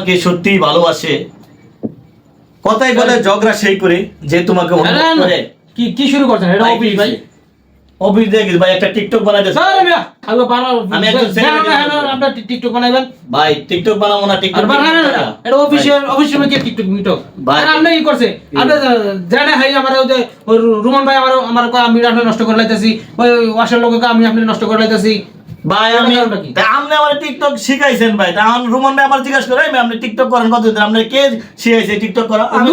তোমাকে সত্যি ভালোবাসে, কথাই বলে ঝগড়া সেই করে যে তোমাকে অনুভব করে। কি কি শুরু করছেন? এটা অফিস ভাই, অফিস দেখিস ভাই একটা টিকটক বানাইতেছে। আমি একজন আপনারা টিকটক বানাইবেন ভাই, টিকটক বানাবো না, টিকটক এটা অফিসিয়াল কি টিকটক ভাই। আর আপনি কি করছে? আপনি জানেন হাই আমার ওই যে রুমান ভাই আমার কয় আমি আপনি নষ্ট করে লাইতেছি, ওই ওয়াশার লোককে আমি আপনি নষ্ট করে লাইতেছি ভাই। আপনি আমার টিকটক শিখাইছেন ভাই, তা আমার রুমান ভাই আমার জিজ্ঞাসা করে আপনি টিকটক করেন কতদিন, আপনি কে শিখাইছে টিকটক করা? আমি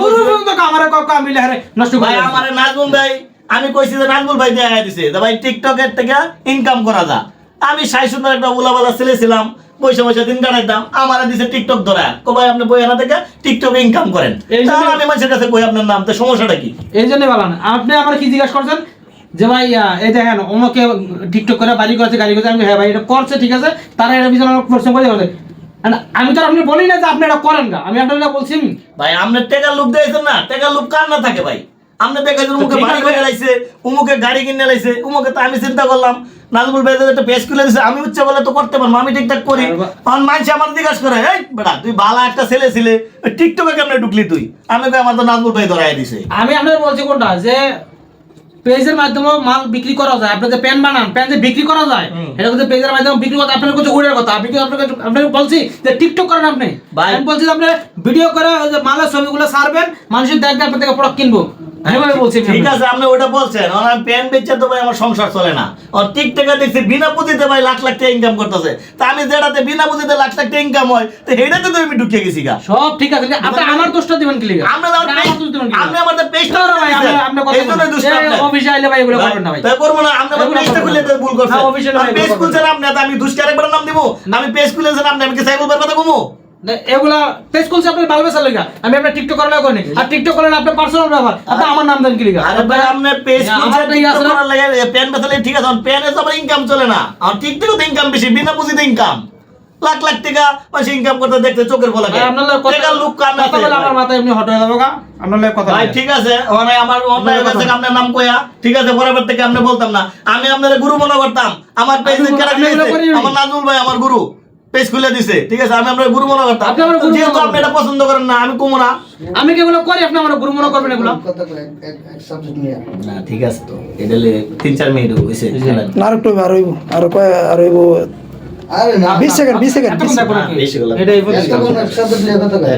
আমার কয় আমি লেহারে নষ্ট করে ভাই, আমার নাজমুল ভাই, আমি কইছি যে নাজমুল ভাই দেখা দিছে যে ভাই টিকটকের থেকে ইনকাম করা যায়। আমি সাই সুন্দর একটা উলাবালা ছেলে ছিলাম, পয়সা পয়সা দিন কাটাইতাম, আমার দিছে টিকটক ধরা, কো ভাই আপনি বই আনা থেকে টিকটক ইনকাম করেন। আমি মানুষের কাছে কই আপনার নাম, তো সমস্যাটা কি? এই জন্য বলেন আপনি আমার কি জিজ্ঞাসা করছেন যে ভাই এই দেখেন অমুকে টিকটক করে বাড়ি করছে গাড়ি করছে, আমি হ্যাঁ ভাই এটা করছে ঠিক আছে, তারা এটা বিশাল প্রশ্ন করে বলে। আমি তো আপনি বলি না যে আপনি এটা করেন না, আমি আপনারা বলছি ভাই আপনার টাকার লোভ দিয়েছেন না, টাকার লোভ কার না থাকে ভাই? আপনি দেখাইছেন উমুকে বাড়ি করে লাইছে, উমুকে গাড়ি কিনে লাইছে, উমুকে, তো আমি চিন্তা করলাম নাজমুল ভাই একটা পেজ খুলে দিছে, আমি উচ্চ বলে তো করতে পারবো, আমি ঠিকঠাক করি। আমার মানুষ আমার জিজ্ঞাসা করে এই বেটা তুই ভালো একটা ছেলে ছিলে, টিকটকে কেমনে ঢুকলি তুই? আমি কই আমার তো নাজমুল ভাই ধরাই দিছে। আমি আপনাদের বলছি কোনটা যে পেজের মাধ্যমে মাল বিক্রি করা যায়, আপনি যে প্যান বানান, প্যান যে বিক্রি করা যায়, এটা কিন্তু পেজের মাধ্যমে বিক্রি করতে আপনার কাছে উড়ের কথা। আমি কি আপনাকে বলছি যে টিকটক করেন আপনি? আমি বলছি যে আপনি ভিডিও করে ওই যে মালের ছবিগুলো ছাড়বেন, মানুষের দেখবে, আপনার থেকে প্রোডাক্ট কিনবো। ঠিক আছে আপনি ওটা বলছেন, আমি প্যান বেচে তো ভাই আমার সংসার চলে না। আর টিকটকে দেখছি বিনা পুঁজিতে ভাই লাখ লাখ টাকা ইনকাম করতেছে, তা আমি যেটাতে বিনা পুঁজিতে লাখ লাখ টাকা ইনকাম হয়, তো সেটাতে তো আমি ঢুকে গেছি গা। সব ঠিক আছে, আপনি আমার দোষটা দিবেন কি লিগা? আপনি আমাদের পেজটা ভাই আপনি কথা বলেন অফিসে আইলে ভাই এগুলো করবেন না ভাই, তাই করব না। আপনি আমার পেজটা খুলে তো ভুল করছেন। পেজ খুলছেন আপনি, তো আমি দুষ্টি আরেকবার নাম দিব। আমি পেজ খুলেছেন আপনি, আমি কি সাইবল ভাইয়ের কথা কমু? এগুলা পেজ খুলছে আপনি ভালো বেসার লাগা, আমি আপনার টিকটক করার লাগা করিনি। আর টিকটক করেন আপনার পার্সোনাল ব্যাপার, আপনি আমার নাম দেন কি লিগা? আরে ভাই আপনি পেজ খুলছেন টিকটক করার লাগা, প্যান বেচালে ঠিক আছে, আর প্যানে তো আমার ইনকাম চলে না, আর টিকটকে তো ইনকাম বেশি, বিনা পুঁজিতে ইনকাম লাখ লাখ টাকা মাসে ইনকাম করতে দেখতে চোখের বলা যায়। আপনার কথা লোক কান না বলে আমার মাথা এমনি হট হয়ে যাবে গা। আপনার কথা ভাই ঠিক আছে, মানে আমার অন্যায় কাছে আপনার নাম কইয়া ঠিক আছে, পরের থেকে আপনি বলতাম না, আমি আপনার গুরু মনে করতাম। আমার পেজে আমার নাজমুল ভাই আমার গুরু পেজ খুলে দিছে, ঠিক আছে, আমি আপনার গুরু মনে করতাম। যেহেতু আপনি এটা পছন্দ করেন না, আমি কমু না। আমি কি এগুলো করি, আপনি আমার গুরু মনে করবেন এগুলো? না ঠিক আছে, তো এটা 3-4 মিনিট হইছে না, আর একটু আর হইব, আর কয় আর হইব। আরে না 20 সেকেন্ড 20 সেকেন্ড বেশি গেল। এটাই একটা কোন একসাথে কথা কয়।